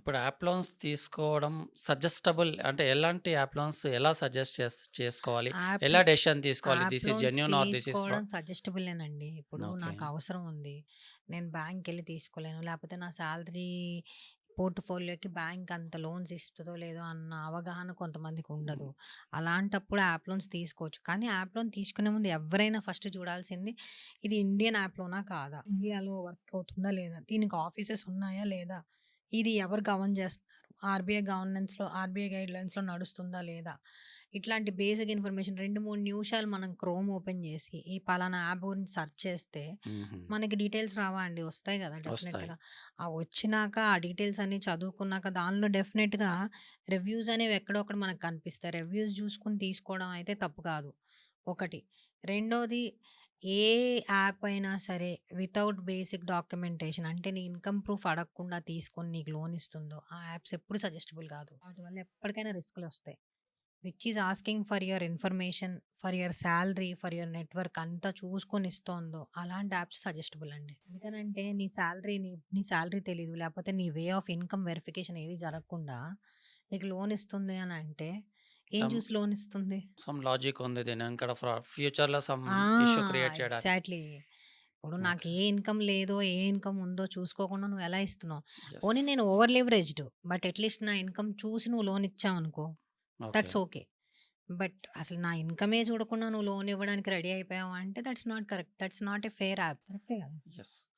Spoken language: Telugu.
ఇప్పుడు యాప్ లోన్స్ తీసుకోవడం సజెస్టబుల్ అంటే ఎలాంటి యాప్ లోన్స్ ఎలా సజెస్ట్ చేసుకోవాలి? యాప్ ఎలా డెసిషన్ తీసుకోవాలి? App this is loans genuine or this is తీసుకోవడం ఫ్రాడ్? సజెస్టబులేనండి. ఇప్పుడు ఓకే. నాకు అవసరం ఉంది. నేను బ్యాంక్‌కెళ్ళి తీసుకోలేను. లేపోతే నా సాలరీ పోర్ట్‌ఫోలియోకి బ్యాంక్ అంత లోన్స్ ఇస్తదో లేదో అన్న అవగాహన కొంతమందికి ఉండదు. హ్మ్. అలాంటప్పుడు యాప్ లోన్స్ తీసుకోవచ్చు. కానీ యాప్ లోన్ తీసుకునే ముందు ఎవ్వరైనా ఫస్ట్ చూడాల్సింది ఇది ఇండియన్ యాప్ లోనా కాదా? ఇండియాలో వర్క్ అవుతుందా లేదా? దీనికి ఆఫీసెస్ ఉన్నాయా లేదా? ఇది ఎవరు గవర్న్ చేస్తున్నారు? ఆర్‌బీఐ గైడ్‌లైన్స్‌లో నడుస్తుందా లేదా? ఇట్లాంటి బేసిక్ ఇన్ఫర్మేషన్ 2, 3 నిమిషాలు మనం క్రోమ్ ఓపెన్ చేసి, ఈ పలానా యాప్ గురించి సెర్చ్ చేస్తే, హుహు. మనకి డీటెయిల్స్ రావా అండి? వస్తాయి గదా! వస్తాయి. డెఫినెట్‌గా. ఆ వచ్చినాక ఆ డీటెయిల్స్ అన్నీ చదువుకున్నాక దానిలో డెఫినెట్‌గా రివ్యూస్ అనేవి ఎక్కడో అక్కడ మనకు కనిపిస్తాయి. రివ్యూస్ చూసుకొని తీసుకోవడం అయితే తప్పు కాదు. ఒకటి. రెండోది ఏ యాప్ అయినా సరే వితౌట్ బేసిక్ డాక్యుమెంటేషన్ అంటే నీ ఇన్‌కమ్ ప్రూఫ్ అడగకుండా తీసుకొని నీకు లోన్ ఇస్తుందో, ఆ యాప్స్ ఎప్పుడు సజెస్టబుల్ కాదు. వాటి వల్ల ఎప్పటికైనా రిస్కులొస్తాయి. Which is asking for your information, for your salary, for your network అంతా చూసుకొని ఇస్తోందో అలాంటి యాప్స్ సజెస్టబుల్ అండి. ఎందుకనంటే నీ సాలరీ తెలీదు. లేకపోతే నీ వే ఆఫ్ ఇన్‌కమ్ వెరిఫికేషన్ ఏది జరగకుండా నీకు లోన్ ఇస్తుంది అనంటే ఏం సమ్ చూసి లోన్ ఇస్తుంది? సమ్ లాజిక్ ఉంది దీని వెనకాల ఫ్యూచర్‌లో సమ్ ఆ! ఇష్యూ క్రియేట్ చేయడానికి. ఎగ్జాక్ట్‌లీ. ఇప్పుడు నాకు ఓకే. ఏ ఇన్‌కమ్ లేదో, ఏ ఇన్‌కమ్ ఉందో చూసుకోకుండా నువ్వు ఎలా ఇస్తున్నావు? యెస్. పోనీ నేను ఓవర్ లెవరేజ్డ్. బట్ అట్‌లీస్ట్ నా ఇన్‌కమ్ చూసి నువ్వు లోన్ ఇచ్చావనుకో ఓకే. That's okay. బట్ అసలు నా ఇన్‌కమే చూడకుండా నువ్వు లోన్ ఇవ్వడానికి రెడీ అయిపోయావు అంటే that's not correct. That's not a fair app. కరెక్టే కదా! యెస్.